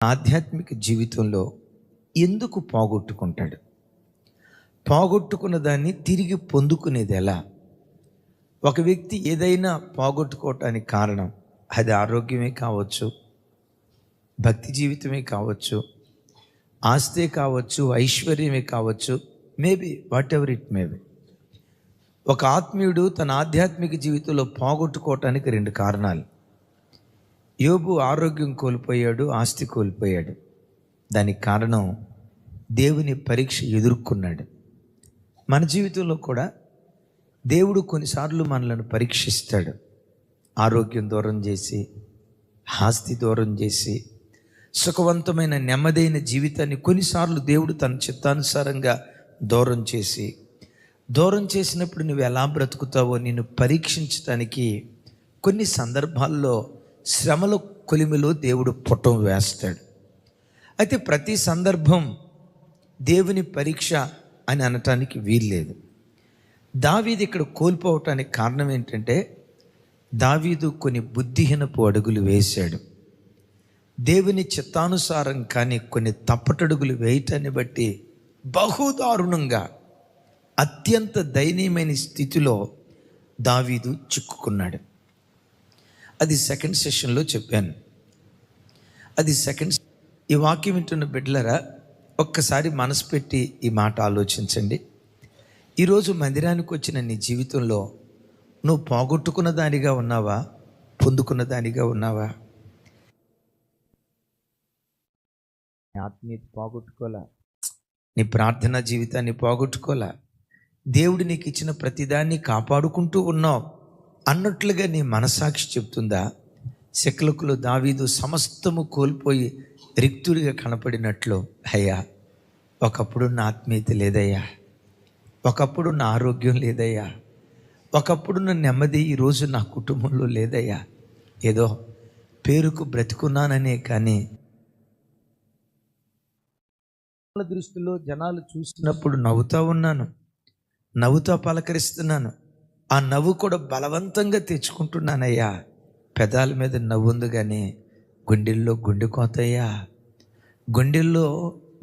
ఆధ్యాత్మిక జీవితంలో ఎందుకు పోగొట్టుకుంటాడు? పోగొట్టుకున్న దాన్ని తిరిగి పొందుకునేది ఎలా? ఒక వ్యక్తి ఏదైనా పోగొట్టుకోవటానికి కారణం అది ఆరోగ్యమే కావచ్చు, భక్తి జీవితమే కావచ్చు, ఆస్తే కావచ్చు, ఐశ్వర్యమే కావచ్చు, maybe what ever it maybe. ఒక ఆత్మీయుడు తన ఆధ్యాత్మిక జీవితంలో పోగొట్టుకోవటానికి రెండు కారణాలు. యోబు ఆరోగ్యం కోల్పోయాడు, ఆస్తి కోల్పోయాడు. దానికి కారణం దేవుని పరీక్ష ఎదుర్కొన్నాడు. మన జీవితంలో కూడా దేవుడు కొన్నిసార్లు మనలను పరీక్షిస్తాడు. ఆరోగ్యం దూరం చేసి, ఆస్తి దూరం చేసి, సుఖవంతమైన నెమ్మదైన జీవితాన్ని కొన్నిసార్లు దేవుడు తన చిత్తానుసారంగా దూరం చేసినప్పుడు నువ్వు ఎలా బ్రతుకుతావో నిన్ను పరీక్షించడానికి కొన్ని సందర్భాల్లో శ్రమల కొలిమిలో దేవుడు పుటం వేస్తాడు. అయితే ప్రతి సందర్భం దేవుని పరీక్ష అని అనటానికి వీల్లేదు. దావీదు ఇక్కడ కోల్పోవటానికి కారణం ఏంటంటే, దావీదు కొన్ని బుద్ధిహీనపు అడుగులు వేశాడు. దేవుని చిత్తానుసారం కానీ కొన్ని తప్పటడుగులు వేయటాన్ని బట్టి బహుదారుణంగా అత్యంత దయనీయమైన స్థితిలో దావీదు చిక్కుకున్నాడు. అది సెకండ్ సెషన్లో చెప్పాను. ఈ వాక్యం వింటున్న బిడ్డలరా, ఒక్కసారి మనసు పెట్టి ఈ మాట ఆలోచించండి. ఈరోజు మందిరానికి వచ్చిన నీ జీవితంలో నువ్వు పోగొట్టుకున్న దానిగా ఉన్నావా, పొందుకున్న దానిగా ఉన్నావా? నీ ఆత్మీయత పోగొట్టుకోలే, నీ ప్రార్థనా జీవితాన్ని పోగొట్టుకోలే, దేవుడు నీకు ఇచ్చిన ప్రతిదాన్ని కాపాడుకుంటూ ఉన్నావు అన్నట్లుగా నీ మనసాక్షి చెప్తుందా? శకులకులు దావీదు సమస్తము కోల్పోయి రిక్తుడిగా కనపడినట్లు, అయ్యా ఒకప్పుడు నా ఆత్మీయత లేదయ్యా, ఒకప్పుడు నా ఆరోగ్యం లేదయ్యా, ఒకప్పుడు నా నెమ్మది ఈరోజు నా కుటుంబంలో లేదయ్యా, ఏదో పేరుకు బ్రతుకున్నాననే కానీ దృష్టిలో జనాలు చూసినప్పుడు నవ్వుతూ ఉన్నాను, నవ్వుతో పలకరిస్తున్నాను. ఆ నవ్వు కూడా బలవంతంగా తెచ్చుకుంటున్నానయ్యా. పెదాల మీద నవ్వు ఉంది కానీ గుండెల్లో గుండెకోతయ్యా, గుండెల్లో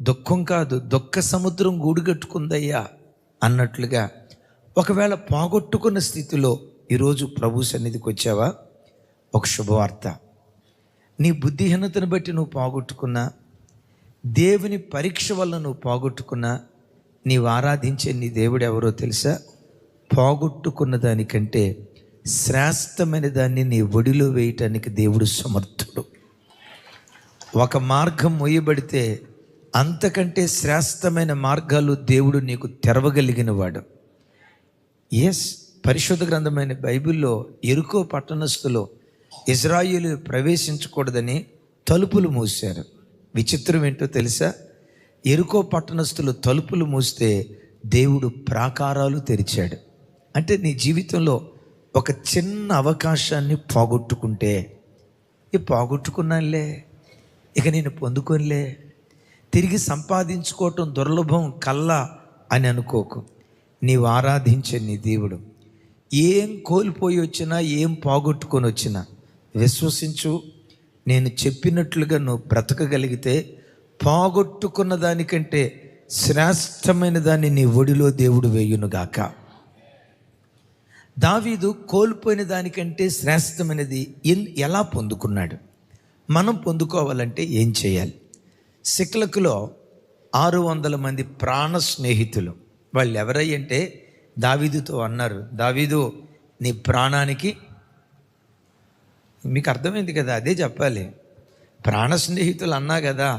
దుఃఖం కాదు, దుఃఖ సముద్రం గూడుగట్టుకుందయ్యా అన్నట్లుగా. ఒకవేళ పోగొట్టుకున్న స్థితిలో ఈరోజు ప్రభు సన్నిధికి వచ్చావా? ఒక శుభవార్త. నీ బుద్ధిహీనతను బట్టి నువ్వు పోగొట్టుకున్నా, దేవుని పరీక్ష వల్ల నువ్వు పోగొట్టుకున్నా, నీవు ఆరాధించే నీ దేవుడు ఎవరో తెలుసా? పోగొట్టుకున్న దానికంటే శ్రేష్టమైన దాన్ని నీ ఒడిలో వేయటానికి దేవుడు సమర్థుడు. ఒక మార్గం మొయ్యబడితే అంతకంటే శ్రేష్టమైన మార్గాలు దేవుడు నీకు తెరవగలిగిన వాడు. పరిశుద్ధ గ్రంథమైన బైబిల్లో యెరికో పట్టణస్థులు ఇశ్రాయేలు ప్రవేశించకూడదని తలుపులు మూశారు. విచిత్రం ఏంటో తెలుసా? యెరికో పట్టణస్థులు తలుపులు మూస్తే దేవుడు ప్రాకారాలు తెరిచాడు. అంటే నీ జీవితంలో ఒక చిన్న అవకాశాన్ని పోగొట్టుకుంటే, పోగొట్టుకున్నానులే, ఇక నేను పొందుకోనిలే, తిరిగి సంపాదించుకోవటం దుర్లభం కల్లా అని అనుకోకు. నీవు ఆరాధించే నీ దేవుడు ఏం కోల్పోయి వచ్చినా, ఏం పోగొట్టుకొని వచ్చినా విశ్వసించు. నేను చెప్పినట్లుగా నువ్వు బ్రతకగలిగితే పోగొట్టుకున్న దానికంటే శ్రేష్టమైన దాన్ని నీ ఒడిలో దేవుడు వేయునుగాక. దావీదు కోల్పోయిన దానికంటే శ్రేష్టమైనది ఎలా పొందుకున్నాడు? మనం పొందుకోవాలంటే ఏం చేయాలి? సిక్లకులో 600 మంది ప్రాణ స్నేహితులు. వాళ్ళు ఎవరయ్యంటే దావీదుతో అన్నారు, దావీదు నీ ప్రాణానికి, మీకు అర్థమైంది కదా, అదే చెప్పాలి. ప్రాణ స్నేహితులు అన్నా కదా,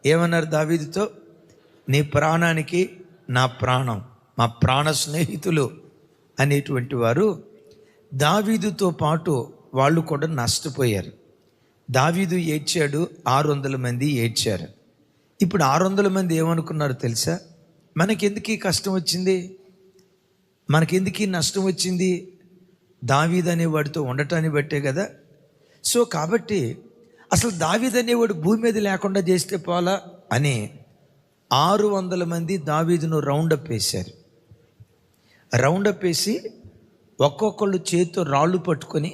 ఏమన్నారు దావీదుతో? నీ ప్రాణానికి నా ప్రాణం, మా ప్రాణ స్నేహితులు అనేటువంటి వారు. దావీదుతో పాటు వాళ్ళు కూడా నష్టపోయారు. దావీదు ఏడ్చాడు, 600 మంది ఏడ్చారు. ఇప్పుడు 600 మంది ఏమనుకున్నారు తెలుసా? మనకెందుకు ఈ కష్టం వచ్చింది, మనకెందుకు ఈ నష్టం వచ్చింది? దావీదు అనేవాడితో ఉండటాన్ని బట్టే కదా. సో కాబట్టి అసలు దావీదు అనేవాడు భూమి మీద లేకుండా చేస్తే పోలా అని 600 మంది దావీదును రౌండప్ వేశారు. రౌండప్ వేసి ఒక్కొక్కళ్ళు చేతితో రాళ్ళు పట్టుకొని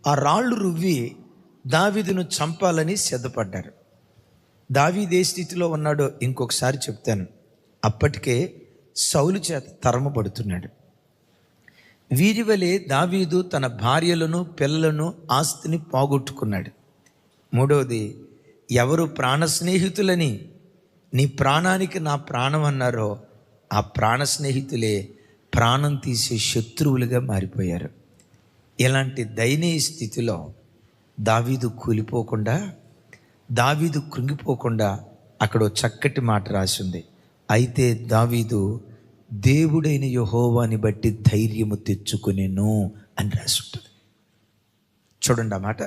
ఆ రాళ్ళు రువ్వి దావీదును చంపాలని సిద్ధపడ్డారు. దావీదు ఏ స్థితిలో ఉన్నాడో ఇంకొకసారి చెప్తాను. అప్పటికే సౌలు చేత తరమబడుతున్నాడు. వీరి వలె దావీదు తన భార్యలను, పిల్లలను, ఆస్తిని పోగొట్టుకున్నాడు. మూడవది, ఎవరు ప్రాణ స్నేహితులని నీ ప్రాణానికి నా ప్రాణం అన్నారో ఆ ప్రాణ స్నేహితులే ప్రాణం తీసే శత్రువులుగా మారిపోయారు. ఇలాంటి దయనీయ స్థితిలో దావీదు కూలిపోకుండా, దావీదు కృంగిపోకుండా అక్కడ చక్కటి మాట రాసింది. అయితే దావీదు దేవుడైన యెహోవాని బట్టి ధైర్యము తెచ్చుకునేను అని రాసి ఉంటుంది. చూడండి ఆ మాట.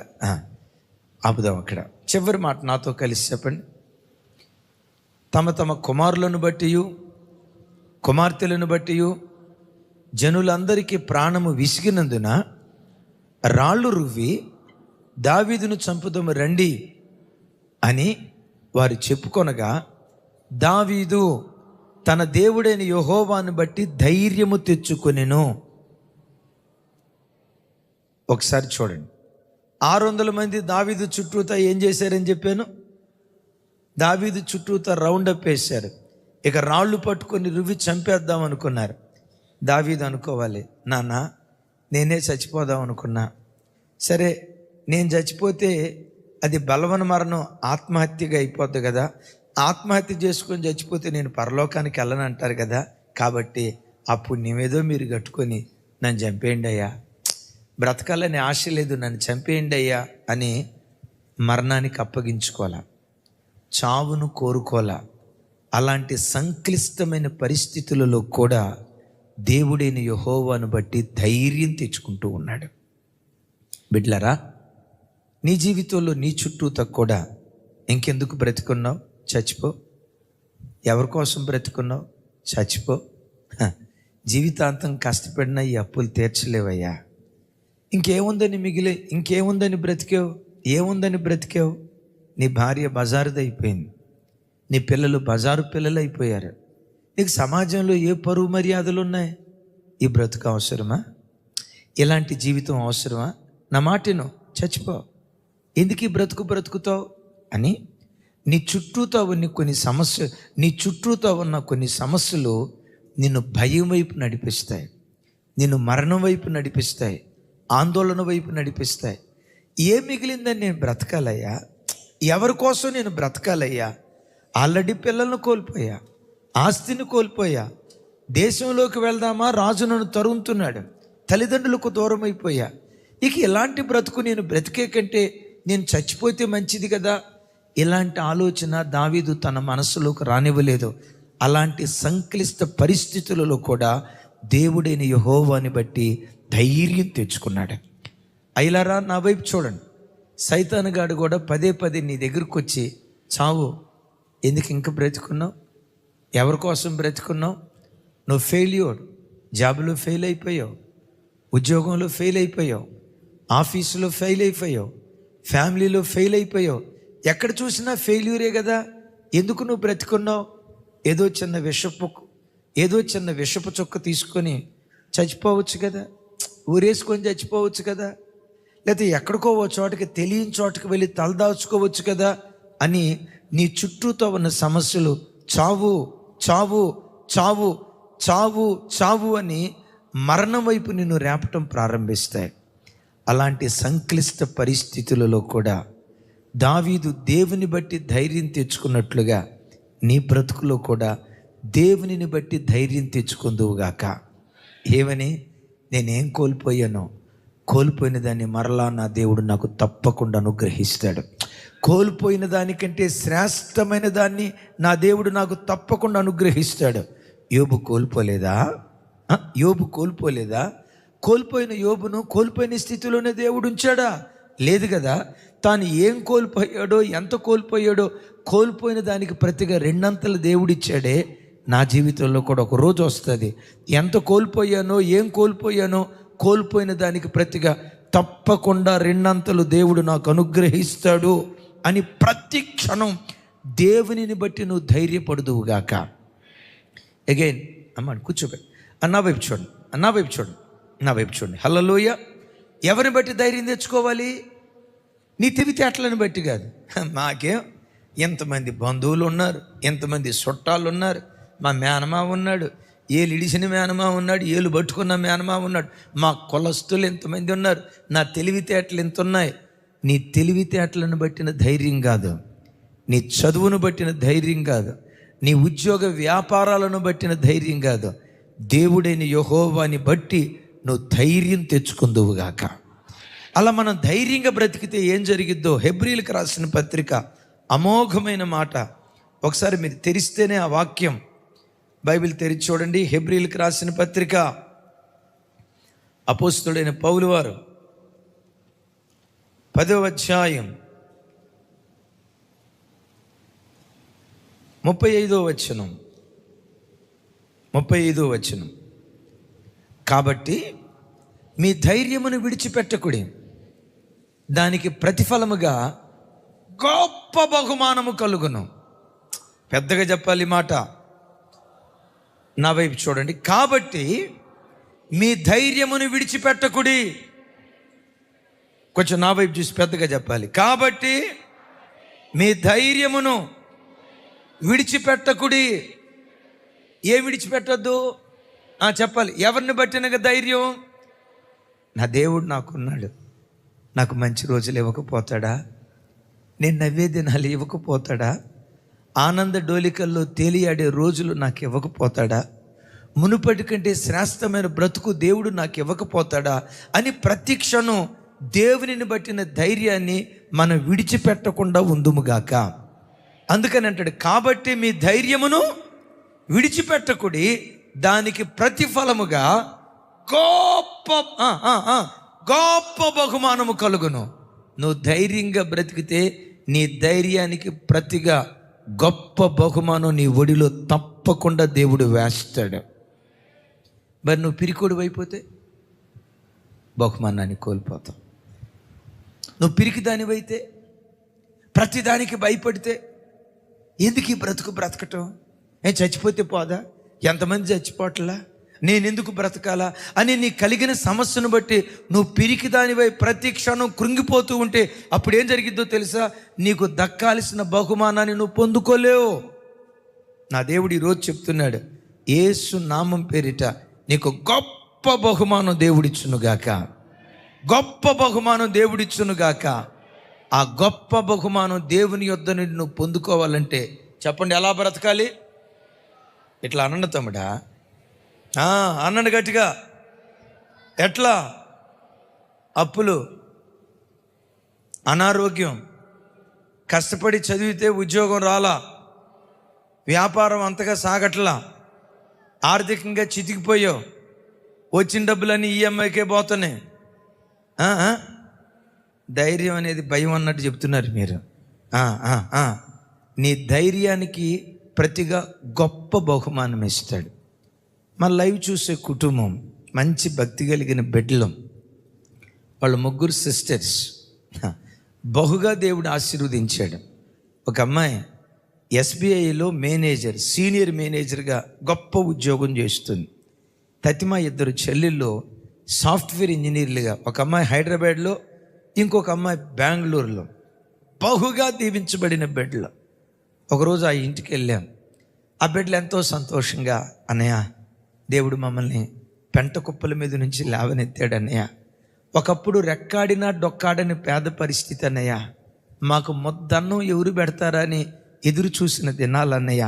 ఆపుదాం అక్కడ. చివరి మాట నాతో కలిసి చెప్పండి. తమ తమ కుమారులను బట్టి, కుమార్తెలను బట్టి జనులందరికీ ప్రాణము విసిగినందున రాళ్ళు రువ్వి దావీదును చంపుదాము రండి అని వారు చెప్పుకొనగా, దావీదు తన దేవుడైన యెహోవాను బట్టి ధైర్యము తెచ్చుకొనెను. ఒకసారి చూడండి. 600 మంది దావీదు చుట్టూతా ఏం చేశారని చెప్పాను? దావీదు చుట్టూతా రౌండప్ వేశారు. ఇక రాళ్ళు పట్టుకొని రువ్వి చంపేద్దాం అనుకున్నారు. దావీదు అనుకోవాలి, నాన్న నేనే చచ్చిపోదాం అనుకున్నా. సరే, నేను చచ్చిపోతే అది బలవన మరణం, ఆత్మహత్యగా అయిపోద్ది కదా. ఆత్మహత్య చేసుకొని చచ్చిపోతే నేను పరలోకానికి వెళ్ళను అంటారు కదా. కాబట్టి ఆ పుణ్యమేదో మీరు కట్టుకొని నన్ను చంపేయండి అయ్యా, బ్రతకాలని ఆశ లేదు, నన్ను చంపేయండి అయ్యా అని మరణానికి అప్పగించుకోవాలా, చావును కోరుకోవాలా. అలాంటి సంక్లిష్టమైన పరిస్థితులలో కూడా దేవుడైన యెహోవాను బట్టి ధైర్యం తెచ్చుకుంటూ ఉన్నాడు. బిడ్డలారా, నీ జీవితంలో నీ చుట్టూతో కూడా ఇంకెందుకు బ్రతికున్నావు? చచ్చిపో. ఎవరి కోసం బ్రతికున్నావు? చచ్చిపో. జీవితాంతం కష్టపడినా ఈ అప్పులు తీర్చలేవయ్యా. ఇంకేముందని బ్రతికావు? ఏముందని బ్రతికావు? నీ భార్య బజారుదైపోయింది, నీ పిల్లలు బజారు పిల్లలు అయిపోయారు. నీకు సమాజంలో ఏ పరువు మర్యాదలు ఉన్నాయి? ఈ బ్రతుకు అవసరమా? ఇలాంటి జీవితం అవసరమా? నా మాటను, చచ్చిపో. ఎందుకు ఈ బ్రతుకుతావు అని నీ చుట్టూతో ఉన్న కొన్ని సమస్యలు నిన్ను భయం వైపు నడిపిస్తాయి, నిన్ను మరణం వైపు నడిపిస్తాయి, ఆందోళన వైపు నడిపిస్తాయి. ఏం మిగిలిందని నేను బ్రతకాలయ్యా? ఎవరి కోసం నేను బ్రతకాలయ్యా? ఆల్రెడీ పిల్లలను కోల్పోయా, ఆస్తిని కోల్పోయా, దేశంలోకి వెళ్దామా రాజు నన్ను తరుముతున్నాడు, తల్లిదండ్రులకు దూరం అయిపోయా. ఇక ఇలాంటి బ్రతుకు నేను బ్రతికే కంటే నేను చచ్చిపోతే మంచిది కదా. ఇలాంటి ఆలోచన దావీదు తన మనస్సులోకి రానివ్వలేదు. అలాంటి సంక్లిష్ట పరిస్థితులలో కూడా దేవుడైన యెహోవాని బట్టి ధైర్యం తెచ్చుకున్నాడు. అయ్యలారా, నా వైపు చూడండి. సైతానుగాడు కూడా పదే నీ దగ్గరకు వచ్చి, చావు, ఎందుకు ఇంకా బ్రతుకున్నావు? ఎవరి కోసం బ్రతుకున్నావు? నువ్వు ఫెయిల్యూర్, జాబ్లో ఫెయిల్ అయిపోయావు, ఉద్యోగంలో ఫెయిల్ అయిపోయావు, ఆఫీసులో ఫెయిల్ అయిపోయావు, ఫ్యామిలీలో ఫెయిల్ అయిపోయావు. ఎక్కడ చూసినా ఫెయిల్యూరే కదా. ఎందుకు నువ్వు బ్రతుకున్నావు? ఏదో చిన్న విషపు చొక్క తీసుకొని చచ్చిపోవచ్చు కదా, ఊరేసుకొని చచ్చిపోవచ్చు కదా, లేకపోతే ఎక్కడికో ఓ చోటకి, తెలియని చోటకి వెళ్ళి తలదాచుకోవచ్చు కదా అని నీ చుట్టూతో ఉన్న సమస్యలు చావు చావు చావు చావు చావు అని మరణం వైపు నిన్ను రేపటం ప్రారంభిస్తాయి. అలాంటి సంక్లిష్ట పరిస్థితులలో కూడా దావీదు దేవుని బట్టి ధైర్యం తెచ్చుకున్నట్లుగా నీ బ్రతుకులో కూడా దేవునిని బట్టి ధైర్యం తెచ్చుకుందువుగాక. ఏమని? నేనేం కోల్పోయానో, కోల్పోయిన దాన్ని మరలా నా దేవుడు నాకు తప్పకుండా అనుగ్రహిస్తాడు. కోల్పోయిన దానికంటే శ్రేష్టమైన దాన్ని నా దేవుడు నాకు తప్పకుండా అనుగ్రహిస్తాడు. యోబు కోల్పోలేదా? కోల్పోయిన యోబును కోల్పోయిన స్థితిలోనే దేవుడు ఉంచాడా? లేదు కదా. తాను ఏం కోల్పోయాడో, ఎంత కోల్పోయాడో, కోల్పోయిన దానికి ప్రతిగా రెండంతలు దేవుడిచ్చాడే. నా జీవితంలో కూడా ఒక రోజు వస్తుంది, ఎంత కోల్పోయానో, ఏం కోల్పోయానో, కోల్పోయిన దానికి ప్రతిగా తప్పకుండా రెండంతలు దేవుడు నాకు అనుగ్రహిస్తాడు అని ప్రతి క్షణం దేవునిని బట్టి నువ్వు ధైర్యపడుదువుగాక. అగైన్ అమ్మ కూర్చోబెట్టి నా వైపు చూడండి. హల్లెలూయా. ఎవరిని బట్టి ధైర్యం తెచ్చుకోవాలి? నీ తెలివితేటలను బట్టి కాదు. ఎంతమంది బంధువులు ఉన్నారు, ఎంతమంది చుట్టాలు ఉన్నారు. మా మేనమా ఉన్నాడు, ఏలు ఇడిసిన మేనమా ఉన్నాడు, ఏలు పట్టుకున్న మేనమా ఉన్నాడు, మా కులస్తులు ఎంతమంది ఉన్నారు, నా తెలివితేటలు ఎంత ఉన్నాయి. నీ తెలివితేటలను బట్టిన ధైర్యం కాదు, నీ చదువును బట్టిన ధైర్యం కాదు, నీ ఉద్యోగ వ్యాపారాలను బట్టిన ధైర్యం కాదు. దేవుడైన యెహోవాని బట్టి నువ్వు ధైర్యం తెచ్చుకుందువుగాక. అలా మనం ధైర్యంగా బ్రతికితే ఏం జరిగిద్దో హెబ్రీలకు రాసిన పత్రిక అమోఘమైన మాట. ఒకసారి మీరు తెరిస్తేనే ఆ వాక్యం, బైబిల్ తెరిచి చూడండి. హెబ్రీలకు రాసిన పత్రిక, అపోస్తలుడైన పౌలు వారు 10వ అధ్యాయం 35వ వచనం. కాబట్టి మీ ధైర్యమును విడిచిపెట్టకుడి, దానికి ప్రతిఫలముగా గొప్ప బహుమానము కలుగును. పెద్దగా చెప్పాలి మాట, నా వైపు చూడండి. కాబట్టి మీ ధైర్యమును విడిచిపెట్టకుడి. కొంచెం నా వైపు చూసి పెద్దగా చెప్పాలి. కాబట్టి మీ ధైర్యమును విడిచిపెట్టకుడి. ఏం విడిచిపెట్టద్దు చెప్పాలి. ఎవరిని బట్టినగా ధైర్యం? నా దేవుడు నాకున్నాడు, నాకు మంచి రోజులు ఇవ్వకపోతాడా? నేను నవ్వే దినాలు ఇవ్వకపోతాడా? ఆనంద డోలికల్లో తేలియాడే రోజులు నాకు ఇవ్వకపోతాడా? మునుపటి కంటే శ్రేష్టమైన బ్రతుకు దేవుడు నాకు ఇవ్వకపోతాడా అని ప్రతి క్షణం దేవునిని బట్టిన ధైర్యాన్ని మనం విడిచిపెట్టకుండా ఉందుముగాక. అందుకని అంటాడు, కాబట్టి మీ ధైర్యమును విడిచిపెట్టకుడి, దానికి ప్రతిఫలముగా గొప్ప బహుమానము కలుగును. నువ్వు ధైర్యంగా బ్రతికితే నీ ధైర్యానికి ప్రతిగా గొప్ప బహుమానం నీ ఒడిలో తప్పకుండా దేవుడు వేస్తాడు. మరి నువ్వు పిరికోడు అయిపోతే బహుమానాన్ని కోల్పోతావు. నువ్వు పిరికి దానివైతే, ప్రతిదానికి భయపడితే ఎందుకు ఈ బ్రతకటం? చచ్చిపోతే పోదా? ఎంతమంది చచ్చిపోవట్లా, నేనెందుకు బ్రతకాలా అని నీ కలిగిన సమస్యను బట్టి నువ్వు పిరికి దానివై ప్రతి క్షణం కృంగిపోతూ ఉంటే అప్పుడు ఏం జరిగిద్దో తెలుసా? నీకు దక్కాల్సిన బహుమానాన్ని నువ్వు పొందుకోలేవు. నా దేవుడు ఈరోజు చెప్తున్నాడు, యేసు నామం పేరిట నీకు గొప్ప బహుమానం దేవుడిచ్చునుగాక, గొప్ప బహుమానం దేవుడిచ్చునుగాక. ఆ గొప్ప బహుమానం దేవుని యొద్ద నుండి నువ్వు పొందుకోవాలంటే చెప్పండి, ఎలా బ్రతకాలి? ఇట్లా అనండి తమ్ముడా, అనండి గట్టిగా. ఎట్లా? అప్పులు, అనారోగ్యం, కష్టపడి చదివితే ఉద్యోగం రాలా, వ్యాపారం అంతగా సాగట్లా, ఆర్థికంగా చితికిపోయావు, వచ్చిన డబ్బులన్నీ ఈఎంఐకే పోతున్నాయి. ధైర్యం అనేది భయం అన్నట్టు చెప్తున్నారు మీరు. నీ ధైర్యానికి ప్రతిగా గొప్ప బహుమానం ఇస్తాడు. మన లైవ్ చూసే కుటుంబం మంచి భక్తి కలిగిన బిడ్డలు, వాళ్ళ 3 సిస్టర్స్ బహుగా దేవుడు ఆశీర్వదించాడు. ఒక అమ్మాయి ఎస్బీఐలో మేనేజర్, సీనియర్ మేనేజర్గా గొప్ప ఉద్యోగం చేస్తుంది. తతిమ 2 చెల్లెళ్ళు సాఫ్ట్వేర్ ఇంజనీర్లుగా, ఒక అమ్మాయి హైదరాబాద్లో, ఇంకొక అమ్మాయి బెంగళూరులో, బహుగా దీవించబడిన బిడ్డలు. ఒకరోజు ఆ ఇంటికి వెళ్ళాం. ఆ బిడ్డలు ఎంతో సంతోషంగా, అన్నయ్య దేవుడు మమ్మల్ని పెంట కుప్పల మీద నుంచి లేవనెత్తాడు అన్నయ్య, ఒకప్పుడు రెక్కాడినా డొక్కాడని పేద పరిస్థితి అన్నయ్య, మాకు మొద్దన్నం ఎవరు పెడతారా అని ఎదురు చూసిన దినాలన్నయ్య,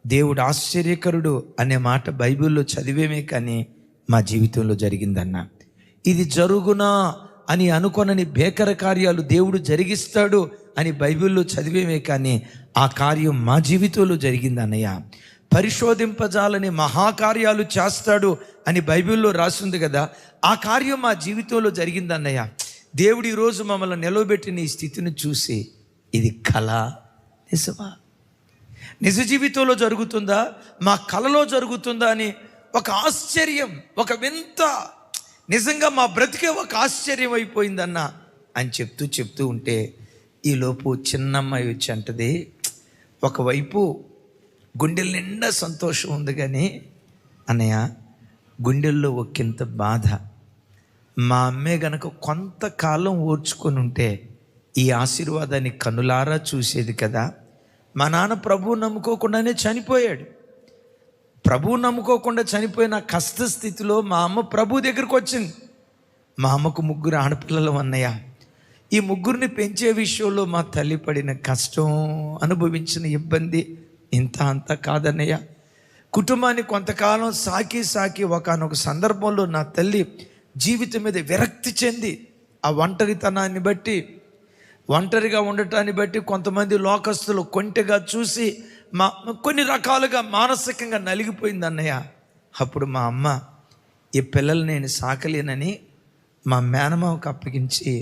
దేవుడు ఆశ్చర్యకరుడు అనే మాట బైబిల్లో చదివేమే కానీ మా జీవితంలో జరిగిందన్న. ఇది జరుగునా అని అనుకొనని భేకర కార్యాలు దేవుడు జరిగిస్తాడు అని బైబిల్లో చదివేమే కానీ ఆ కార్యం మా జీవితంలో జరిగిందన్నయ్య. పరిశోధింపజాలని మహాకార్యాలు చేస్తాడు అని బైబిల్లో రాసింది కదా, ఆ కార్యం మా జీవితంలో జరిగిందన్నయ్య. దేవుడు ఈరోజు మమ్మల్ని నిలవబెట్టిన ఈ స్థితిని చూసి ఇది కళ నిజమా, నిజ జీవితంలో జరుగుతుందా, మా కళలో జరుగుతుందా అని ఒక ఆశ్చర్యం, ఒక వింత, నిజంగా మా బ్రతికే ఒక ఆశ్చర్యం అయిపోయిందన్న అని చెప్తూ ఉంటే ఈలోపు చిన్నమ్మాయి వచ్చి అంటది, ఒకవైపు గుండెల నిండా సంతోషం ఉంది కానీ అన్నయ్య గుండెల్లో ఒకంత బాధ. మా అమ్మే గనక కొంతకాలం ఓర్చుకొని ఉంటే ఈ ఆశీర్వాదాన్ని కనులారా చూసేది కదా, మా నాన్న ప్రభువు నమ్ముకోకుండానే చనిపోయాడు. ప్రభువు నమ్ముకోకుండా చనిపోయిన కష్ట స్థితిలో మా అమ్మ ప్రభు దగ్గరికి వచ్చింది. మా అమ్మకు 3 ఆడపిల్లలు అన్నయ్య. ఈ 3 పెంచే విషయంలో మా తల్లి పడిన కష్టం, అనుభవించిన ఇబ్బంది ఇంత అంత కాదన్నయ్య. కుటుంబాన్ని కొంతకాలం సాకి ఒకానొక సందర్భంలో నా తల్లి జీవితం మీద విరక్తి చెంది, ఆ ఒంటరితనాన్ని బట్టి, ఒంటరిగా ఉండటాన్ని బట్టి కొంతమంది లోకస్తులు కొంటెగా చూసి కొన్ని రకాలుగా మానసికంగా నలిగిపోయింది అన్నయ్య. అప్పుడు మా అమ్మ ఈ పిల్లలు నేను సాకలేనని మా మేనమామకు అప్పగించి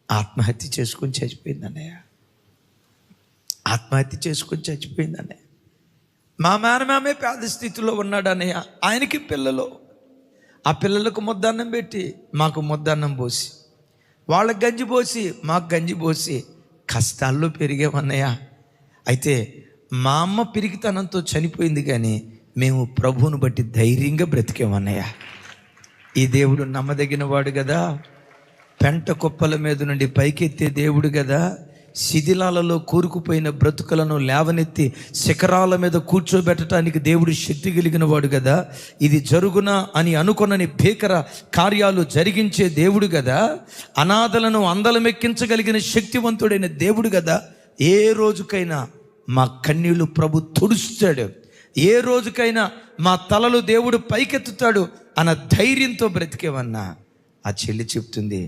ఆత్మహత్య చేసుకొని చచ్చిపోయింది అన్నయ్య. ఆత్మహత్య చేసుకొని చచ్చిపోయింది అన్నయ్య. మా మేనమామే పేద స్థితిలో ఉన్నాడు అన్నయ్య. ఆయనకి పిల్లలు, ఆ పిల్లలకు ముద్దన్నం పెట్టి మాకు ముద్దన్నం పోసి, వాళ్ళకి గంజి పోసి మాకు గంజి పోసి కష్టాల్లో పెరిగామన్నయ్య. అయితే మా అమ్మ పిరికితనంతో చనిపోయింది, కానీ మేము ప్రభువును బట్టి ధైర్యంగా బ్రతికామన్నయ్య. ఈ దేవుడు నమ్మదగిన వాడు కదా, పెంట కుప్పల మీద నుండి పైకెత్తే దేవుడు కదా, శిథిలాలలో కూరుకుపోయిన బ్రతుకులను లేవనెత్తి శిఖరాల మీద కూర్చోబెట్టడానికి దేవుడు శక్తి కలిగిన వాడు కదా, ఇది జరుగునా అని అనుకొనని భీకర కార్యాలు జరిగించే దేవుడు కదా, అనాథలను అందలమెక్కించగలిగిన శక్తివంతుడైన దేవుడు కదా. ఏ రోజుకైనా మా కన్నీళ్లు ప్రభు తుడుస్తాడు, ఏ రోజుకైనా మా తలలు దేవుడు పైకెత్తుతాడు అన్న ధైర్యంతో బ్రతికేవన్నా. ఆ చెల్లి చెప్తుంది,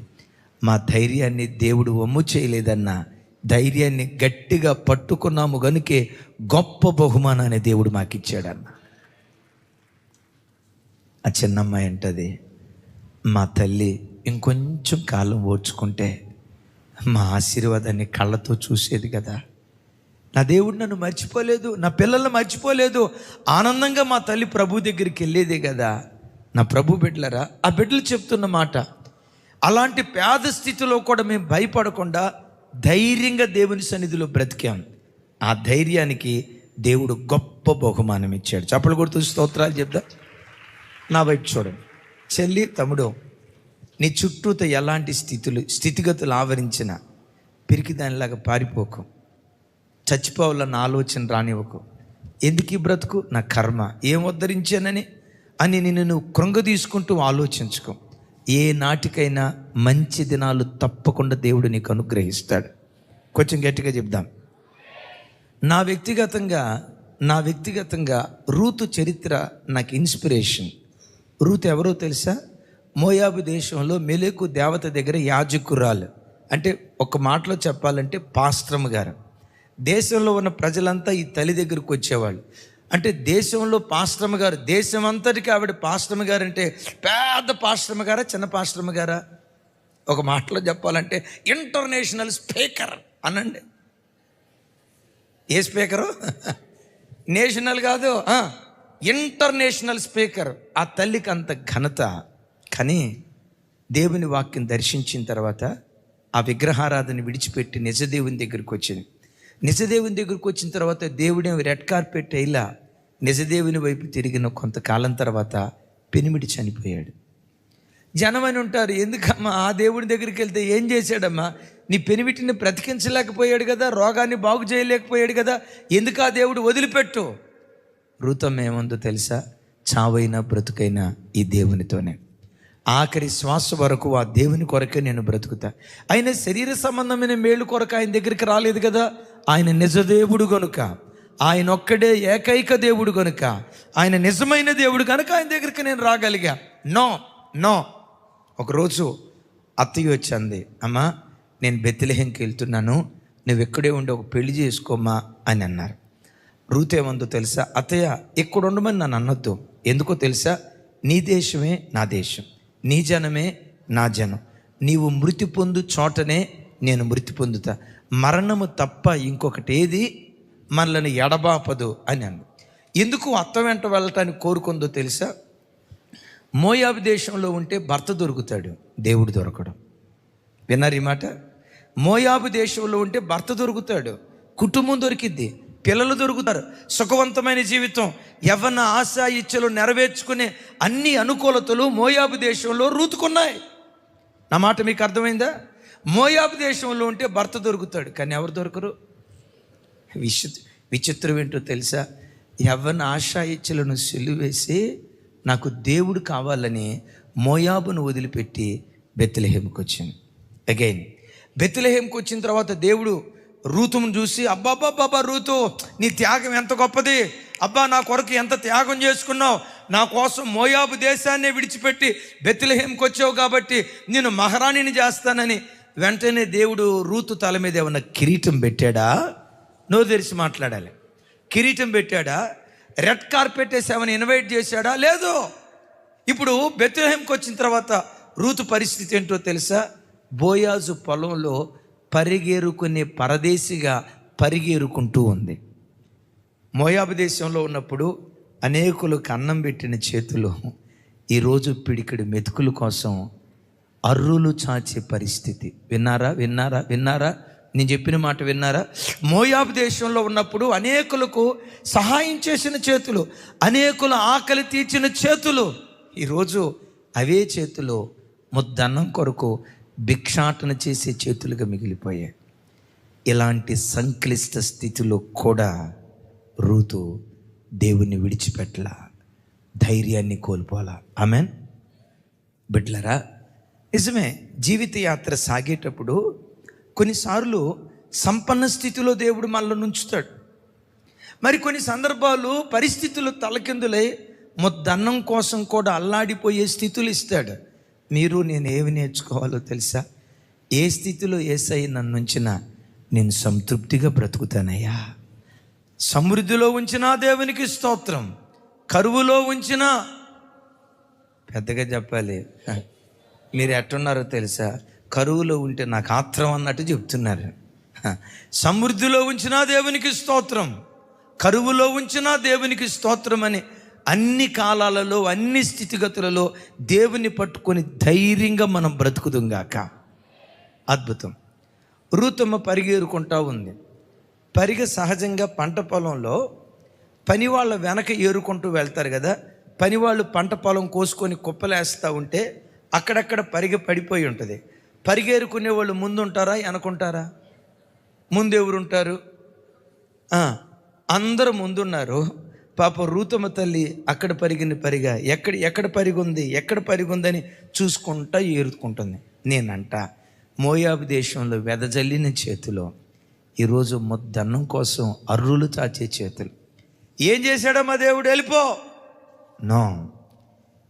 మా ధైర్యాన్ని దేవుడు వమ్ము చేయలేదన్నా, ధైర్యాన్ని గట్టిగా పట్టుకున్నాము గనుకే గొప్ప బహుమానాన్ని దేవుడు మాకు ఇచ్చాడన్న. ఆ చిన్నమ్మాయి అంటది, మా తల్లి ఇంకొంచెం కాలం ఓర్చుకుంటే మా ఆశీర్వాదాన్ని కళ్ళతో చూసేది కదా. నా దేవుడు నన్ను మర్చిపోలేదు, నా పిల్లల్ని మర్చిపోలేదు, ఆనందంగా మా తల్లి ప్రభు దగ్గరికి వెళ్ళేదే కదా. నా ప్రభు బిడ్డలరా, ఆ బిడ్డలు చెప్తున్న మాట, అలాంటి పేద స్థితిలో కూడా మేము భయపడకుండా ధైర్యంగా దేవుని సన్నిధిలో బ్రతికాం. ఆ ధైర్యానికి దేవుడు గొప్ప బహుమానం ఇచ్చాడు. చప్పలు కొడుతూ స్తోత్రాలు చెప్దా. నా వైపు చూడండి. చెల్లి, తమ్ముడు, నీ చుట్టూతో ఎలాంటి స్థితిగతులు ఆవరించిన పిరికి దానిలాగా పారిపోకు. చచ్చిపోవాలన్న ఆలోచన రానివ్వకు. ఎందుకు ఈ బ్రతుకు, నా కర్మ, ఏం ఉద్ధరించానని అని నిన్ను కృంగ తీసుకుంటూ ఆలోచించుకో. ఏ నాటికైనా మంచి దినాలు తప్పకుండా దేవుడు నీకు అనుగ్రహిస్తాడు. కొంచెం గట్టిగా చెప్దాం. నా వ్యక్తిగతంగా రూతు చరిత్ర నాకు ఇన్స్పిరేషన్. రూతు ఎవరో తెలుసా? మోయాబు దేశంలో మెలెకు దేవత దగ్గర యాజకురాలు, అంటే ఒక మాటలో చెప్పాలంటే పాస్ట్రమ్ గారు. దేశంలో ఉన్న ప్రజలంతా ఈ తల్లి దగ్గరకు వచ్చేవాళ్ళు. అంటే దేశంలో పాస్ట్రమ్ గారు, దేశం అంతటికి ఆవిడ పాస్ట్రమ్ గారు. అంటే పెద్ద పాస్ట్రమ్ గారా, చిన్న పాస్ట్రమ్ గారా? ఒక మాటలో చెప్పాలంటే ఇంటర్నేషనల్ స్పీకర్ అనండి. ఏ స్పీకరు? నేషనల్ కాదు, ఇంటర్నేషనల్ స్పీకర్. ఆ తల్లికి అంత ఘనత. కానీ దేవుని వాక్యం దర్శించిన తర్వాత ఆ విగ్రహారాధన విడిచిపెట్టి నిజదేవుని దగ్గరికి వచ్చింది. నిజదేవుని దగ్గరికి వచ్చిన తర్వాత దేవుడే రెడ్ కార్పెట్ ఇలా నిజదేవుని వైపు తిరిగిన కొంతకాలం తర్వాత పెనిమిటి చనిపోయాడు. జనమని ఉంటారు, ఎందుకమ్మా ఆ దేవుడి దగ్గరికి వెళ్తే ఏం చేశాడమ్మా? నీ పెనిమిటిని బ్రతికించలేకపోయాడు కదా, రోగాన్ని బాగు చేయలేకపోయాడు కదా, ఎందుకు ఆ దేవుడు వదిలిపెట్టు? ఋతం ఏముందో తెలుసా? చావైనా బ్రతుకైనా ఈ దేవునితోనే, ఆఖరి శ్వాస వరకు ఆ దేవుని కొరకే నేను బ్రతుకుతా. ఆయన శరీర సంబంధమైన మేలు కొరకు ఆయన దగ్గరికి రాలేదు కదా. ఆయన నిజదేవుడు గనుక, ఆయన ఒక్కడే ఏకైక దేవుడు గనుక, ఆయన నిజమైన దేవుడు కనుక ఆయన దగ్గరికి నేను రాగలిగా. నో ఒకరోజు అత్తయ్య వచ్చింది, అమ్మా నేను బెత్లెహేంకి వెళ్తున్నాను, నువ్వు ఎక్కడే ఉండి ఒక పెళ్లి చేసుకోమా అని అన్నారు. రూత్ ఏమందో తెలుసా? అత్తయ్య ఇక్కడ ఉండమని నన్ను అనొద్దు. ఎందుకో తెలుసా? నీ దేశమే నా దేశం, నీ జనమే నా జనం, నీవు మృతి పొందు చోటనే నేను మృతి పొందుతా, మరణము తప్ప ఇంకొకటి ఏది మనల్ని ఎడబాపదు అని అన్న. ఎందుకు అత్త వెంట వెళ్ళటానికి కోరుకుందో తెలుసా? మోయాబు దేశంలో ఉంటే భర్త దొరుకుతాడు, దేవుడు దొరకడం. విన్నారు ఈ మాట? మోయాబు దేశంలో ఉంటే భర్త దొరుకుతాడు, కుటుంబం దొరికిద్ది, పిల్లలు దొరుకుతారు, సుఖవంతమైన జీవితం, యవ్వన ఆశ ఇచ్చలు నెరవేర్చుకునే అన్ని అనుకూలతలు మోయాబు దేశంలో రూతుకున్నాయి. నా మాట మీకు అర్థమైందా? మోయాబు దేశంలో ఉంటే భర్త దొరుకుతాడు, కానీ ఎవరు దొరకరు? విచిత్రం ఏంటో తెలుసా? యవ్వన ఆశా ఇచ్చలను సిలువేసి నాకు దేవుడు కావాలని మోయాబును వదిలిపెట్టి బెత్లెహేముకి వచ్చింది. అగైన్ బెత్లెహేముకి వచ్చిన తర్వాత దేవుడు రూతును చూసి, అబ్బాబ్బాబ్బా రూతు, నీ త్యాగం ఎంత గొప్పది, అబ్బా నా కొరకు ఎంత త్యాగం చేసుకున్నావు, నా కోసం మోయాబు దేశాన్ని విడిచిపెట్టి బెత్లెహేముకి వచ్చావు కాబట్టి నేను మహారాణిని చేస్తానని వెంటనే దేవుడు రూతు తల మీద ఏమన్నా కిరీటం పెట్టాడా? నో తెరిచి మాట్లాడాలి. కిరీటం పెట్టాడా? రెడ్ కార్పెట్ వేసి ఏమైనా ఇన్వైట్ చేశాడా? లేదు. ఇప్పుడు బెత్లెహేముకి వచ్చిన తర్వాత రూతు పరిస్థితి ఏంటో తెలుసా? బోయాజు పొలంలో పరిగేరుకునే పరదేశిగా పరిగేరుకుంటూ ఉంది. మోయాబు దేశంలో ఉన్నప్పుడు అనేకులకు అన్నం పెట్టిన చేతులు ఈరోజు పిడికిడి మెతుకుల కోసం అర్రులు చాచే పరిస్థితి. విన్నారా విన్నారా విన్నారా? నేను చెప్పిన మాట విన్నారా? మోయాబు దేశంలో ఉన్నప్పుడు అనేకులకు సహాయం చేసిన చేతులు, అనేకుల ఆకలి తీర్చిన చేతులు, ఈరోజు అవే చేతులు ముద్దన్నం కొరకు భిక్షాటన చేసే చేతులుగా మిగిలిపోయాయి. ఇలాంటి సంక్లిష్ట స్థితిలో కూడా రూతు దేవుణ్ణి విడిచిపెట్టలా, ధైర్యాన్ని కోల్పోలా. ఆమెన్. బిడ్డలారా, నిజమే, జీవిత యాత్ర సాగేటప్పుడు కొన్నిసార్లు సంపన్న స్థితిలో దేవుడు మనల్ని ఉంచుతాడు. మరి కొన్ని సందర్భాలు పరిస్థితులు తలకిందులై ముద్దన్నం కోసం కూడా అల్లాడిపోయే స్థితులు ఇస్తాడు. మీరు నేను ఏమి నేర్చుకోవాలో తెలుసా? ఏ స్థితిలో యేసయ్య నన్ను ఉంచినా నేను సంతృప్తిగా బ్రతుకుతానయ్యా. సమృద్ధిలో ఉంచినా దేవునికి స్తోత్రం, కరువులో ఉంచినా, పెద్దగా చెప్పాలి, మీరు ఎట్టున్నారో తెలుసా? కరువులో ఉంటే నాకు ఆత్రం అన్నట్టు చెప్తున్నారు. సమృద్ధిలో ఉంచినా దేవునికి స్తోత్రం, కరువులో ఉంచినా దేవునికి స్తోత్రం అని అన్ని కాలాలలో అన్ని స్థితిగతులలో దేవుని పట్టుకొని ధైర్యంగా మనం బ్రతుకుదుంగాక. అద్భుతం. రూతమ్మ పరిగేరుకుంటా ఉంది. పరిగె సహజంగా పంట పొలంలో పనివాళ్ళ వెనక ఏరుకుంటూ వెళ్తారు కదా. పనివాళ్ళు పంట పొలం కోసుకొని కుప్పలేస్తూ ఉంటే అక్కడక్కడ పరిగె పడిపోయి ఉంటుంది. పరిగేరుకునే వాళ్ళు ముందు ఉంటారా వెనకుంటారా? ముందు ఎవరుంటారు? అందరూ ముందున్నారు. పాప రూతమ్మ తల్లి అక్కడ పరిగిన పరిగా ఎక్కడ పరిగుందని చూసుకుంటా ఏరుకుంటుంది. నేనంట మోయాబు దేశంలో వెదజల్లిన చేతిలో ఈరోజు ముద్దన్నం కోసం అర్రులు చాచే చేతులు. ఏం చేశాడమ్మా దేవుడు? వెళ్ళిపో. నో,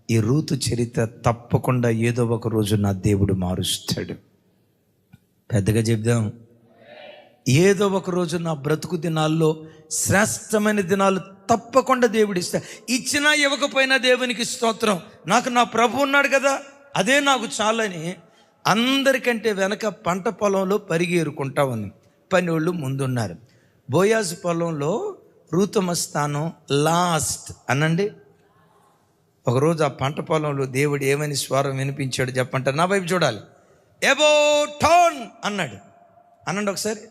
ఈ రూతు చరిత్ర తప్పకుండా ఏదో ఒక రోజు నా దేవుడు మారుస్తాడు. పెద్దగా చెప్దాం. ఏదో ఒక రోజు నా బ్రతుకు దినాల్లో శ్రేష్టమైన దినాలు తప్పకుండా దేవుడు ఇస్తాడు. ఇచ్చినా ఇవ్వకపోయినా దేవునికి స్తోత్రం. నాకు నా ప్రభు ఉన్నాడు కదా, అదే నాకు చాలని అందరికంటే వెనక పంట పొలంలో పరిగేరుకుంటా ఉంది. పని వాళ్ళు ముందున్నారు. బోయాజు పొలంలో రూతమ్మ స్థానం లాస్ట్ అనండి. ఒకరోజు ఆ పంట పొలంలో దేవుడు ఏమని స్వరం వినిపించాడు చెప్పంటారు? నా వైపు చూడాలి. ఎబో టోన్ అన్నాడు. అనండి ఒకసారి,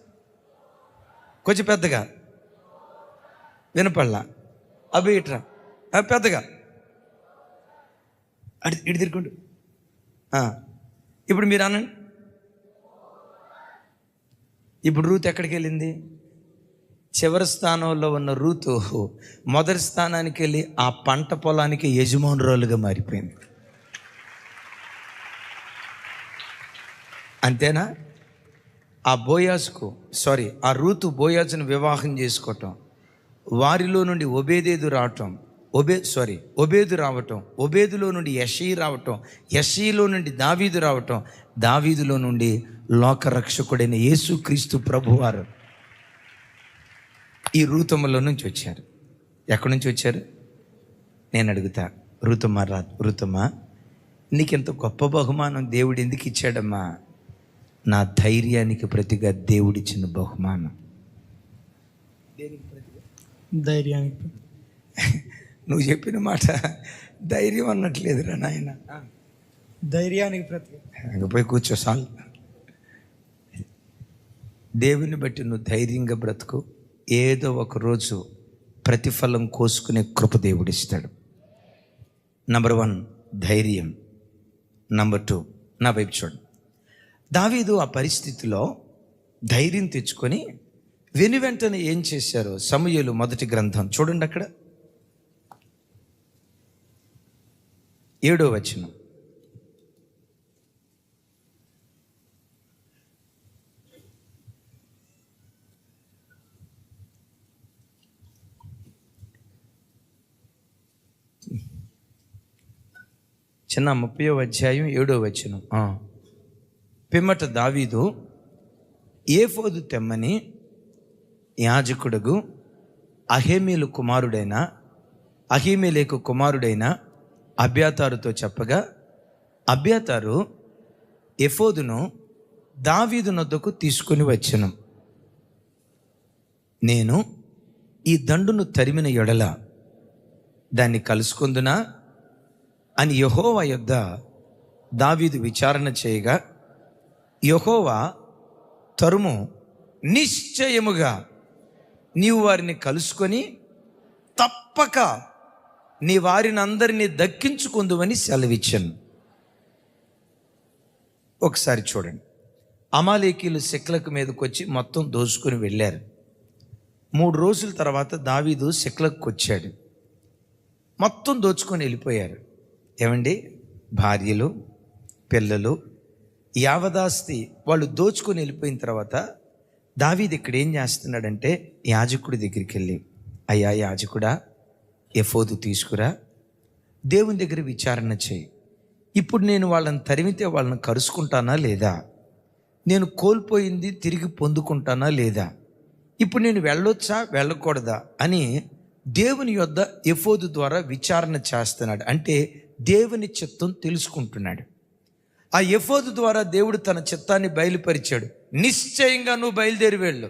కొంచెం పెద్దగా వినపడలా. అవి ఇట్రా పెద్దగా ఇటు తిరుకుంటు. ఇప్పుడు మీరు అనండి. ఇప్పుడు రూతు ఎక్కడికి వెళ్ళింది? చివరి స్థానంలో ఉన్న రూతు మొదటి స్థానానికి వెళ్ళి ఆ పంట పొలానికి యజమానురాలుగా మారిపోయింది. అంతేనా? ఆ రూతు బోయాజును వివాహం చేసుకోవటం, వారిలో నుండి ఒబేదు రావటం, ఒబేదులో నుండి యెషయి రావటం, యెషయిలో నుండి దావీదు రావటం, దావీదులో నుండి లోకరక్షకుడైన యేసుక్రీస్తు ప్రభువారు ఈ రూతమ్మలో నుంచి వచ్చారు. ఎక్కడి నుంచి వచ్చారు? నేను అడుగుతా. రూతమ్మ నీకెంత గొప్ప బహుమానం దేవుడు ఎందుకు ఇచ్చాడమ్మా? నా ధైర్యానికి ప్రతిగా దేవుడిచ్చిన బహుమానం. ధైర్యానికి నువ్వు చెప్పిన మాట ధైర్యం అన్నట్లేదురా నాయన. ధైర్యానికి ప్రతిగా పోయి కూర్చో సాల్. దేవుని బట్టి నువ్వు ధైర్యంగా బ్రతుకు. ఏదో ఒక రోజు ప్రతిఫలం కోసుకునే కృప దేవుడిస్తాడు. నంబర్ 1 ధైర్యం. నంబర్ 2 నా వైపు చూడండి. దావీదు ఆ పరిస్థితిలో ధైర్యం తెచ్చుకొని వెను వెంటనే ఏం చేశారు? సమూయేలు మొదటి గ్రంథం చూడండి, అక్కడ 7వ వచనం. చిన్న 30వ అధ్యాయం 7వ వచనం. పిమ్మట దావీదు ఏఫోదు తెమ్మని యాజకుడుగు అహీమెలెకు కుమారుడైన అబ్యాతారుతో చెప్పగా, అబ్యాతారు ఎఫోదును దావీదు నొద్దకు తీసుకుని వచ్చెను. నేను ఈ దండును తరిమిన ఎడల దాన్ని కలుసుకొందునా అని యెహోవా యొద్ద దావీదు విచారణ చేయగా, యెహోవా తరుము నిశ్చయముగా నీవు వారిని కలుసుకొని తప్పక నీ వారిని అందరినీ దక్కించుకుందువని సెలవిచ్చాను. ఒకసారి చూడండి, అమాలేకీలు సిక్లగు మీదకి వచ్చి మొత్తం దోచుకొని వెళ్ళారు. 3 రోజుల తర్వాత దావీదు సిక్లగుకు వచ్చాడు. మొత్తం దోచుకొని వెళ్ళిపోయారు. ఏమండి, భార్యలు, పిల్లలు, యావదాస్తి వాళ్ళు దోచుకొని వెళ్ళిపోయిన తర్వాత దావీదు ఇక్కడ ఏం చేస్తున్నాడంటే, యాజకుడి దగ్గరికి వెళ్ళి, అయ్యా యాజకుడా, ఎఫోదు తీసుకురా, దేవుని దగ్గర విచారణ చేయి. ఇప్పుడు నేను వాళ్ళని తరిమితే వాళ్ళని కరుచుకుంటానా లేదా? నేను కోల్పోయింది తిరిగి పొందుకుంటానా లేదా? ఇప్పుడు నేను వెళ్ళొచ్చా వెళ్ళకూడదా అని దేవుని యొద్ద ఎఫోదు ద్వారా విచారణ చేస్తున్నాడు. అంటే దేవుని చిత్తం తెలుసుకుంటున్నాడు. ఆ ఎఫోదు ద్వారా దేవుడు తన చిత్తాన్ని బయలుపరిచాడు. నిశ్చయంగా నువ్వు బయలుదేరి వెళ్ళు,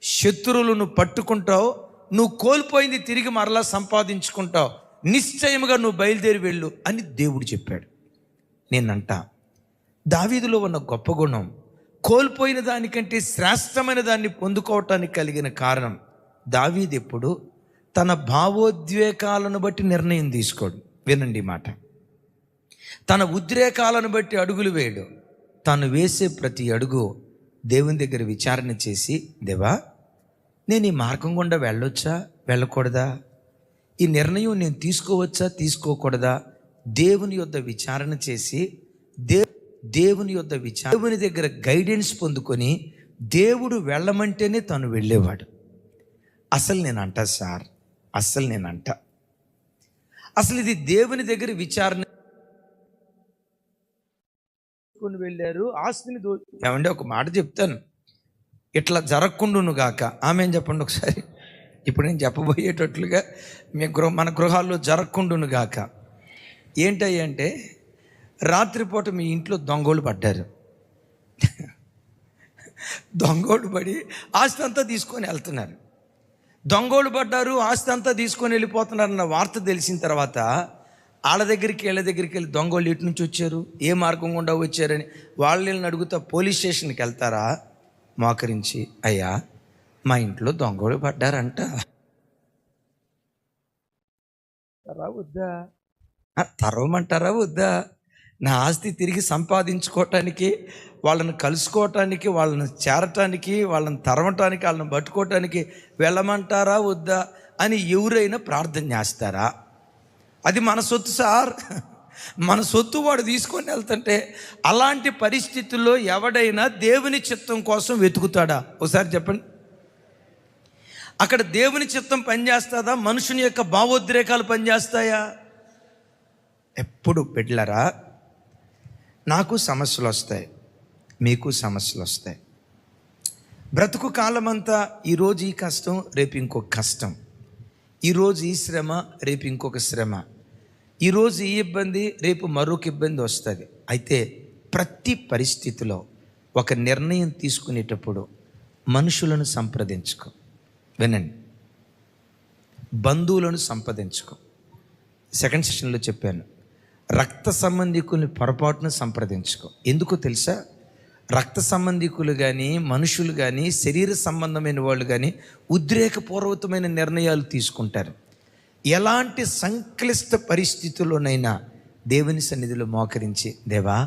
శత్రువులు నువ్వు పట్టుకుంటావు, నువ్వు కోల్పోయింది తిరిగి మరలా సంపాదించుకుంటావు, నిశ్చయముగా నువ్వు బయలుదేరి వెళ్ళు అని దేవుడు చెప్పాడు. నేనంట దావీదులో ఉన్న గొప్ప గుణం, కోల్పోయిన దానికంటే శ్రేష్టమైన దాన్ని పొందుకోవటానికి కలిగిన కారణం, దావీదు ఎప్పుడు తన భావోద్వేగాలను బట్టి నిర్ణయం తీసుకోడు. వినండి మాట, తన ఉద్రేకాలను బట్టి అడుగులు వేయడు. తను వేసే ప్రతి అడుగు దేవుని దగ్గర విచారణ చేసి, దేవా నేను ఈ మార్గం గుండా వెళ్ళొచ్చా వెళ్ళకూడదా, ఈ నిర్ణయం నేను తీసుకోవచ్చా తీసుకోకూడదా, దేవుని యొద్ద విచారణ చేసి దేవుని దగ్గర గైడెన్స్ పొందుకొని దేవుడు వెళ్ళమంటేనే తను వెళ్ళేవాడు. అసలు ఇది దేవుని దగ్గర విచారణ వెళ్ళారు. ఆస్తిని ఏమంటే ఒక మాట చెప్తాను, ఇట్లా జరగకుండును గాక. ఆమె చెప్పండి ఒకసారి. ఇప్పుడు నేను చెప్పబోయేటట్లుగా మన గృహాల్లో జరగకుండును గాక. ఏంటంటే, రాత్రిపూట మీ ఇంట్లో దొంగోళ్ళు పడ్డారు. దొంగోళ్ళు పడి ఆస్తి అంతా తీసుకొని వెళ్తున్నారు. దొంగోళ్ళు పడ్డారు, ఆస్తి అంతా తీసుకొని వెళ్ళిపోతున్నారన్న వార్త తెలిసిన తర్వాత వీళ్ళ దగ్గరికి వెళ్ళి దొంగోళ్ళు ఇటు నుంచి వచ్చారు, ఏ మార్గం గుండా వచ్చారని వాళ్ళని అడుగుతా పోలీస్ స్టేషన్కి వెళ్తారా? మోకరించి, అయ్యా మా ఇంట్లో దొంగోళ్ళు పడ్డారంట, వద్దా తరవమంటారా వద్దా? నా ఆస్తి తిరిగి సంపాదించుకోవటానికి, వాళ్ళని కలుసుకోవటానికి, వాళ్ళని చేరటానికి, వాళ్ళని తరవటానికి, వాళ్ళని పట్టుకోవటానికి వెళ్ళమంటారా వద్దా అని ఎవరైనా ప్రార్థన చేస్తారా? అది మన సొత్తు సార్, మన సొత్తు వాడు తీసుకొని వెళ్తుంటే అలాంటి పరిస్థితుల్లో ఎవడైనా దేవుని చిత్తం కోసం వెతుకుతాడా? ఒకసారి చెప్పండి. అక్కడ దేవుని చిత్తం పనిచేస్తుందా? మనుషుని యొక్క భావోద్రేకాలు పనిచేస్తాయా? ఎప్పుడు బిడ్డలారా, నాకు సమస్యలు వస్తాయి, మీకు సమస్యలు వస్తాయి. బ్రతుకు కాలమంతా ఈరోజు ఈ కష్టం, రేపు ఇంకొక కష్టం, ఈరోజు ఈ శ్రమ, రేపు ఇంకొక శ్రమ, ఈరోజు ఈ ఇబ్బంది, రేపు మరొక ఇబ్బంది వస్తుంది. అయితే ప్రతి పరిస్థితిలో ఒక నిర్ణయం తీసుకునేటప్పుడు మనుషులను సంప్రదించుకో. వినండి, బంధువులను సంప్రదించుకో. సెకండ్ సెషన్లో చెప్పాను, రక్త సంబంధికుల్ని పొరపాటును సంప్రదించుకో. ఎందుకో తెలుసా? రక్త సంబంధికులు కానీ, మనుషులు కానీ, శరీర సంబంధమైన వాళ్ళు కానీ ఉద్రేకపూర్వకమైన నిర్ణయాలు తీసుకుంటారు. ఎలాంటి సంక్లిష్ట పరిస్థితుల్లోనైనా దేవుని సన్నిధిలో మోకరించి, దేవా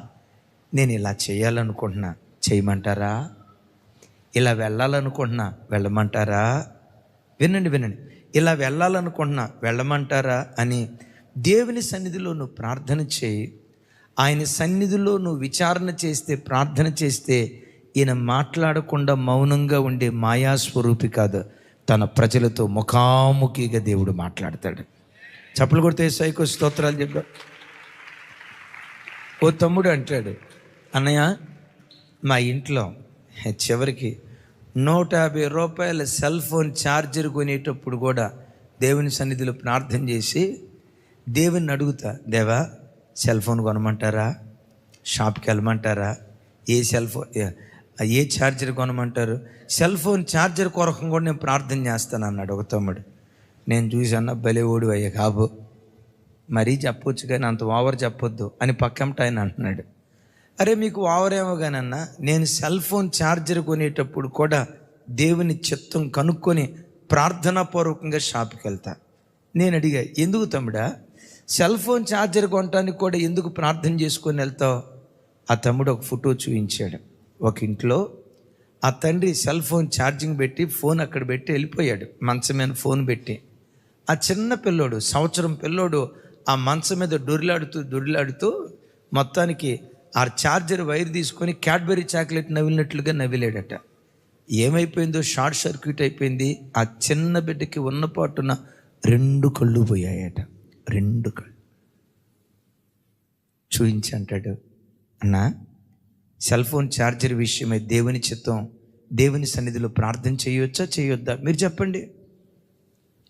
నేను ఇలా చేయాలనుకుంటున్నా, చేయమంటారా? ఇలా వెళ్ళాలనుకుంటున్నా, వెళ్ళమంటారా? వినండి, ఇలా వెళ్ళాలనుకుంటున్నా, వెళ్ళమంటారా అని దేవుని సన్నిధిలో నువ్వు ప్రార్థన చేయి. ఆయన సన్నిధిలో నువ్వు విచారణ చేస్తే, ప్రార్థన చేస్తే, ఈయన మాట్లాడకుండా మౌనంగా ఉండే మాయాస్వరూపి కాదు, తన ప్రజలతో ముఖాముఖిగా దేవుడు మాట్లాడతాడు. చప్పలు కొడితే సైకో స్తోత్రాలు చెప్పా. ఓ తమ్ముడు అంటాడు, అన్నయ్య మా ఇంట్లో చివరికి 150 రూపాయల సెల్ ఫోన్ ఛార్జర్ కొనేటప్పుడు కూడా దేవుని సన్నిధిలో ప్రార్థన చేసి దేవుని అడుగుతా, దేవా సెల్ ఫోన్ కొనమంటారా, షాప్కి వెళ్ళమంటారా, ఏ ఛార్జర్ కొనమంటారు, సెల్ ఫోన్ ఛార్జర్ కొరకు కూడా నేను ప్రార్థన చేస్తాను అన్నాడు ఒక తమ్ముడు. నేను చూసన్న భలే ఓడి అయ్యా కాబు, మరీ చెప్పొచ్చు కానీ అంత ఓవర్ చెప్పొద్దు అని పక్కంట ఆయన అంటున్నాడు. అరే మీకు ఓవర్ ఏమో కానన్నా, నేను సెల్ ఫోన్ ఛార్జర్ కొనేటప్పుడు కూడా దేవుని చిత్తం కనుక్కొని ప్రార్థనాపూర్వకంగా షాప్కి వెళ్తా. నేను అడిగా, ఎందుకు తమ్ముడా సెల్ ఫోన్ ఛార్జర్ కొనడానికి కూడా ఎందుకు ప్రార్థన చేసుకొని వెళ్తావు? ఆ తమ్ముడు ఒక ఫోటో చూపించాడు. ఒక ఇంట్లో ఆ తండ్రి సెల్ ఫోన్ ఛార్జింగ్ పెట్టి ఫోన్ అక్కడ పెట్టి వెళ్ళిపోయాడు, మంచం మీద ఫోన్ పెట్టి. ఆ చిన్న పిల్లోడు, సంవత్సరం పిల్లోడు ఆ మంచం మీద దొరిలాడుతూ మొత్తానికి ఆ ఛార్జర్ వైర్ తీసుకొని క్యాడ్బరీ చాక్లెట్ నవ్వినట్లుగా నవ్విలేడట. ఏమైపోయిందో, షార్ట్ సర్క్యూట్ అయిపోయింది. ఆ చిన్న బిడ్డకి ఉన్న పాటున 2 కళ్ళు పోయాయట. 2 కళ్ళు చూయించి అంటాడు, అన్నా సెల్ ఫోన్ ఛార్జర్ విషయమై దేవుని చిత్తం, దేవుని సన్నిధిలో ప్రార్థన చేయొచ్చా చేయొద్దా మీరు చెప్పండి.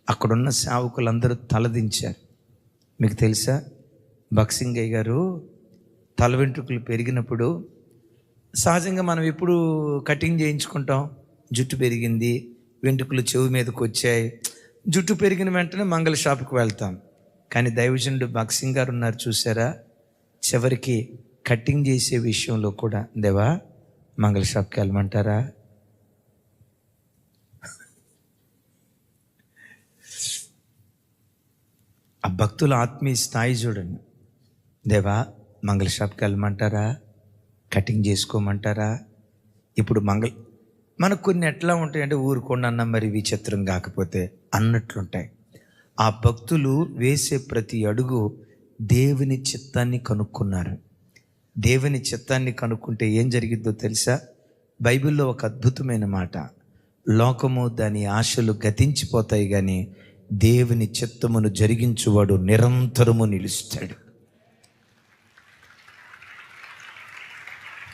అక్కడున్న సేవకులందరూ తలదించారు. మీకు తెలుసా, బక్సింగయ్య గారు తల వెంట్రుకలు పెరిగినప్పుడు సహజంగా మనం ఎప్పుడు కటింగ్ చేయించుకుంటాం, జుట్టు పెరిగింది, వెంట్రుకలు చెవి మీదకి వచ్చాయి, జుట్టు పెరిగిన వెంటనే మంగళ షాప్కి వెళ్తాం. కానీ దైవజనుడు బక్సింగ్ గారు ఉన్నారు చూసారా, చివరికి కటింగ్ చేసే విషయంలో కూడా, దేవా మంగళ షాప్కి వెళ్ళమంటారా? ఆ భక్తుల ఆత్మీయ స్థాయి చూడండి. దేవా మంగళ షాప్కి వెళ్ళమంటారా, కటింగ్ చేసుకోమంటారా? ఇప్పుడు మనకు కొన్ని ఎట్లా ఉంటాయంటే, ఊరుకోండి అన్న మరి విచిత్రం కాకపోతే అన్నట్లుంటాయి. ఆ భక్తులు వేసే ప్రతి అడుగు దేవుని చిత్తాన్ని కనుక్కున్నారు. దేవుని చిత్తాన్ని కనుక్కుంటే ఏం జరిగిద్దో తెలుసా? బైబిల్లో ఒక అద్భుతమైన మాట, లోకము దాని ఆశలు గతించిపోతాయి కానీ దేవుని చిత్తమును జరిగించువాడు నిరంతరము నిలుస్తాడు.